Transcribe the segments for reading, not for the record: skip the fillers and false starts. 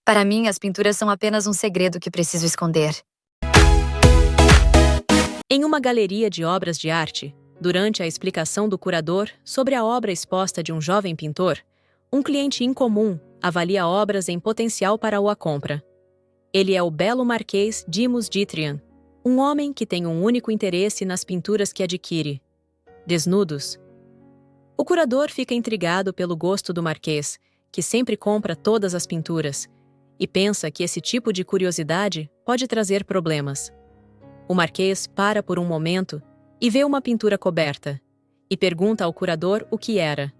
Para mim, as pinturas são apenas um segredo que preciso esconder. Em uma galeria de obras de arte, durante a explicação do curador sobre a obra exposta de um jovem pintor, um cliente incomum avalia obras em potencial para a compra. Ele é o belo Marquês Dimos Dithrian, um homem que tem um único interesse nas pinturas que adquire: desnudos. O curador fica intrigado pelo gosto do Marquês, que sempre compra todas as pinturas, e pensa que esse tipo de curiosidade pode trazer problemas. O Marquês para por um momento e vê uma pintura coberta, e pergunta ao curador o que era.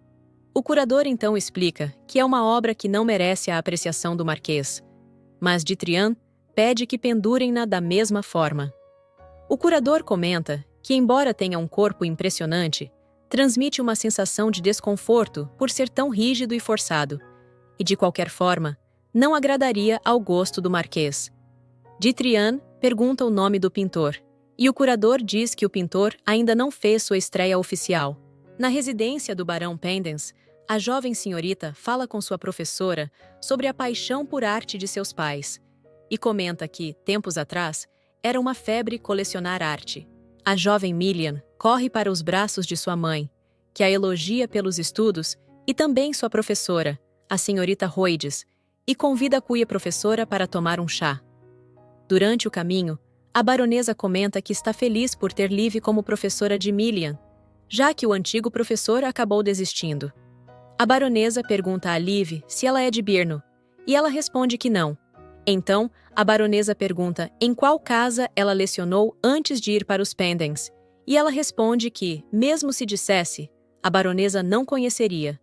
O curador então explica que é uma obra que não merece a apreciação do Marquês, mas Dithrian pede que pendurem-na da mesma forma. O curador comenta que, embora tenha um corpo impressionante, transmite uma sensação de desconforto por ser tão rígido e forçado, e de qualquer forma, não agradaria ao gosto do Marquês. Dithrian pergunta o nome do pintor, e o curador diz que o pintor ainda não fez sua estreia oficial. Na residência do Barão Pendens, a jovem senhorita fala com sua professora sobre a paixão por arte de seus pais, e comenta que, tempos atrás, era uma febre colecionar arte. A jovem Millian corre para os braços de sua mãe, que a elogia pelos estudos, e também sua professora, a senhorita Roides, e convida a cuia professora para tomar um chá. Durante o caminho, a baronesa comenta que está feliz por ter Liv como professora de Millian, já que o antigo professor acabou desistindo. A baronesa pergunta a Liv se ela é de Brno, e ela responde que não. Então, a baronesa pergunta em qual casa ela lecionou antes de ir para os Pendens, e ela responde que, mesmo se dissesse, a baronesa não conheceria.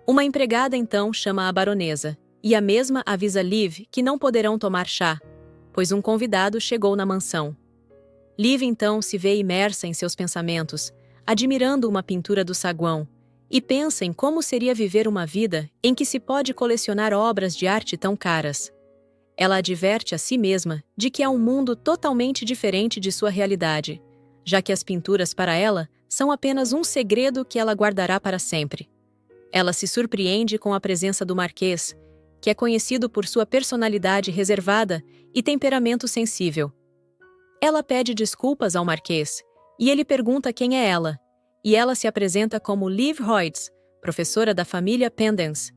Uma empregada então chama a baronesa, e a mesma avisa Liv que não poderão tomar chá, pois um convidado chegou na mansão. Liv então se vê imersa em seus pensamentos, admirando uma pintura do saguão, e pensa em como seria viver uma vida em que se pode colecionar obras de arte tão caras. Ela adverte a si mesma de que há um mundo totalmente diferente de sua realidade, já que as pinturas para ela são apenas um segredo que ela guardará para sempre. Ela se surpreende com a presença do Marquês, que é conhecido por sua personalidade reservada e temperamento sensível. Ela pede desculpas ao Marquês, e ele pergunta quem é ela, e ela se apresenta como Liv Roides, professora da família Pendens.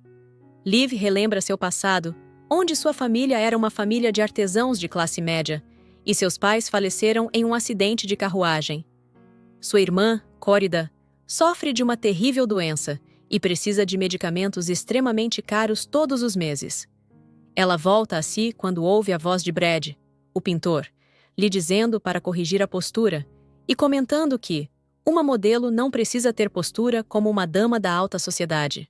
Liv relembra seu passado, onde sua família era uma família de artesãos de classe média, e seus pais faleceram em um acidente de carruagem. Sua irmã, Córida, sofre de uma terrível doença e precisa de medicamentos extremamente caros todos os meses. Ela volta a si quando ouve a voz de Brad, o pintor, lhe dizendo para corrigir a postura e comentando que uma modelo não precisa ter postura como uma dama da alta sociedade.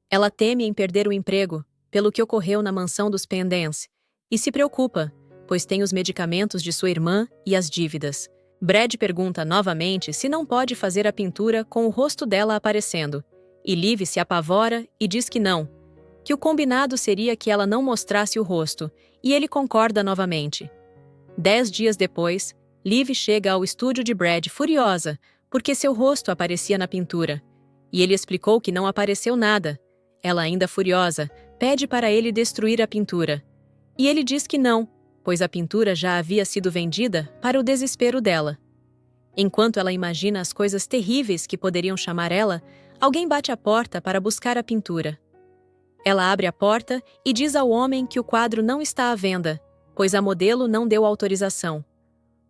Ela teme em perder o emprego, pelo que ocorreu na mansão dos Pendens, e se preocupa, pois tem os medicamentos de sua irmã e as dívidas. Brad pergunta novamente se não pode fazer a pintura com o rosto dela aparecendo, e Liv se apavora e diz que não, que o combinado seria que ela não mostrasse o rosto, e ele concorda novamente. 10 dias depois, Liv chega ao estúdio de Brad furiosa, porque seu rosto aparecia na pintura, e ele explicou que não apareceu nada. Ela, ainda furiosa, pede para ele destruir a pintura, e ele diz que não, pois a pintura já havia sido vendida, para o desespero dela. Enquanto ela imagina as coisas terríveis que poderiam chamar ela, alguém bate à porta para buscar a pintura. Ela abre a porta e diz ao homem que o quadro não está à venda, pois a modelo não deu autorização.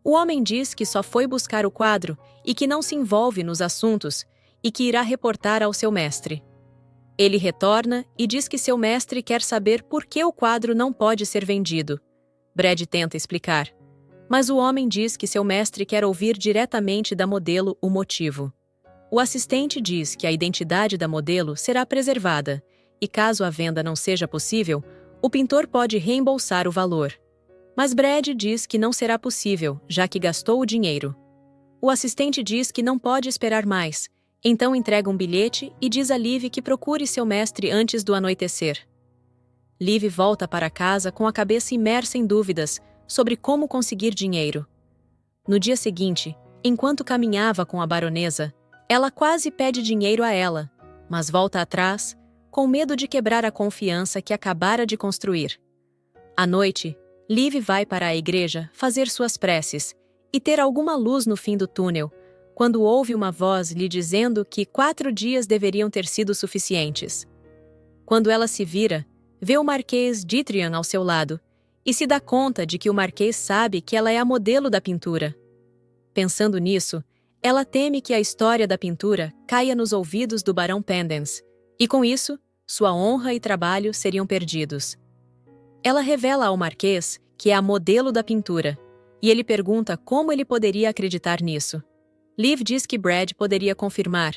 O homem diz que só foi buscar o quadro e que não se envolve nos assuntos e que irá reportar ao seu mestre. Ele retorna e diz que seu mestre quer saber por que o quadro não pode ser vendido. Brad tenta explicar, mas o homem diz que seu mestre quer ouvir diretamente da modelo o motivo. O assistente diz que a identidade da modelo será preservada, e caso a venda não seja possível, o pintor pode reembolsar o valor. Mas Brad diz que não será possível, já que gastou o dinheiro. O assistente diz que não pode esperar mais, então entrega um bilhete e diz a Liv que procure seu mestre antes do anoitecer. Liv volta para casa com a cabeça imersa em dúvidas sobre como conseguir dinheiro. No dia seguinte, enquanto caminhava com a baronesa, ela quase pede dinheiro a ela, mas volta atrás, com medo de quebrar a confiança que acabara de construir. À noite, Liv vai para a igreja fazer suas preces e ter alguma luz no fim do túnel, quando ouve uma voz lhe dizendo que 4 dias deveriam ter sido suficientes. Quando ela se vira, vê o Marquês Dithrian ao seu lado e se dá conta de que o Marquês sabe que ela é a modelo da pintura. Pensando nisso, ela teme que a história da pintura caia nos ouvidos do Barão Pendens, e com isso, sua honra e trabalho seriam perdidos. Ela revela ao Marquês que é a modelo da pintura, e ele pergunta como ele poderia acreditar nisso. Liv diz que Brad poderia confirmar,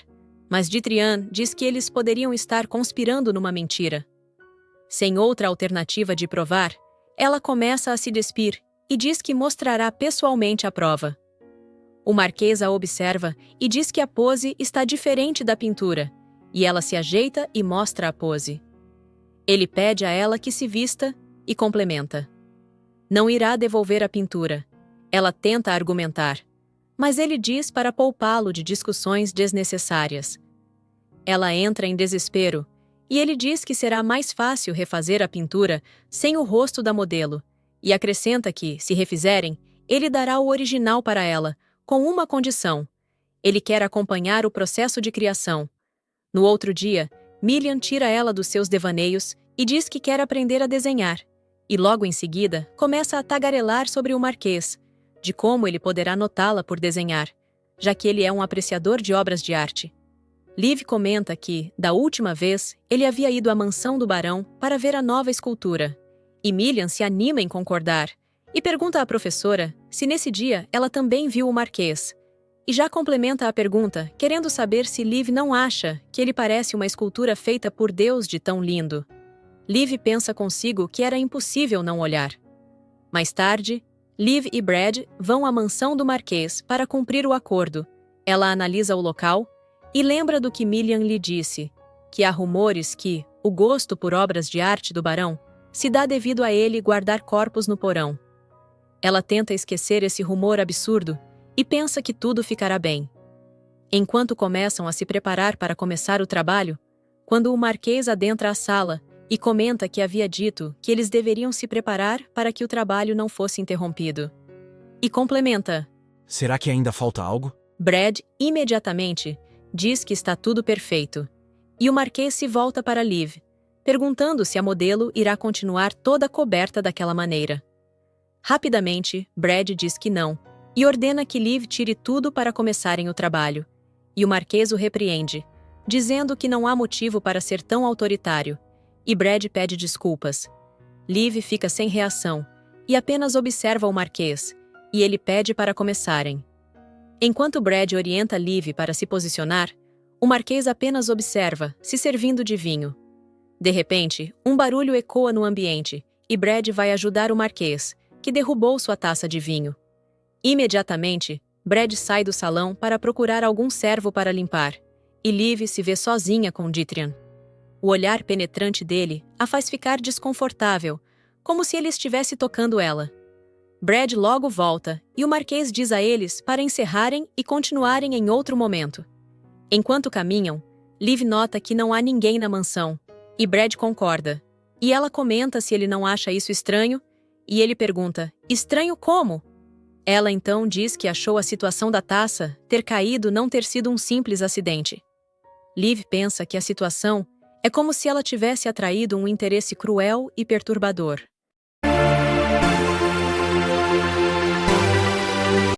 mas Dithrian diz que eles poderiam estar conspirando numa mentira. Sem outra alternativa de provar, ela começa a se despir e diz que mostrará pessoalmente a prova. O Marquês a observa e diz que a pose está diferente da pintura, e ela se ajeita e mostra a pose. Ele pede a ela que se vista e complementa. Não irá devolver a pintura. Ela tenta argumentar, mas ele diz para poupá-lo de discussões desnecessárias. Ela entra em desespero, e ele diz que será mais fácil refazer a pintura sem o rosto da modelo, e acrescenta que, se refizerem, ele dará o original para ela, com uma condição. Ele quer acompanhar o processo de criação. No outro dia, Milian tira ela dos seus devaneios e diz que quer aprender a desenhar, e logo em seguida começa a tagarelar sobre o Marquês, de como ele poderá notá-la por desenhar, já que ele é um apreciador de obras de arte. Liv comenta que, da última vez, ele havia ido à mansão do barão para ver a nova escultura, e Milian se anima em concordar, e pergunta à professora se nesse dia ela também viu o Marquês, e já complementa a pergunta, querendo saber se Liv não acha que ele parece uma escultura feita por Deus de tão lindo. Liv pensa consigo que era impossível não olhar. Mais tarde, Liv e Brad vão à mansão do Marquês para cumprir o acordo. Ela analisa o local e lembra do que Milian lhe disse, que há rumores que o gosto por obras de arte do barão se dá devido a ele guardar corpos no porão. Ela tenta esquecer esse rumor absurdo e pensa que tudo ficará bem. Enquanto começam a se preparar para começar o trabalho, quando o Marquês adentra a sala e comenta que havia dito que eles deveriam se preparar para que o trabalho não fosse interrompido. E complementa: será que ainda falta algo? Brad, imediatamente, diz que está tudo perfeito. E o Marquês se volta para Liv, perguntando se a modelo irá continuar toda coberta daquela maneira. Rapidamente, Brad diz que não, e ordena que Liv tire tudo para começarem o trabalho. E o Marquês o repreende, dizendo que não há motivo para ser tão autoritário, e Brad pede desculpas. Liv fica sem reação, e apenas observa o Marquês, e ele pede para começarem. Enquanto Brad orienta Liv para se posicionar, o Marquês apenas observa, se servindo de vinho. De repente, um barulho ecoa no ambiente, e Brad vai ajudar o Marquês, que derrubou sua taça de vinho. Imediatamente, Brad sai do salão para procurar algum servo para limpar, e Liv se vê sozinha com Dithrian. O olhar penetrante dele a faz ficar desconfortável, como se ele estivesse tocando ela. Brad logo volta, e o Marquês diz a eles para encerrarem e continuarem em outro momento. Enquanto caminham, Liv nota que não há ninguém na mansão, e Brad concorda, e ela comenta se ele não acha isso estranho, e ele pergunta: estranho como? Ela então diz que achou a situação da taça ter caído não ter sido um simples acidente. Liv pensa que a situação é como se ela tivesse atraído um interesse cruel e perturbador.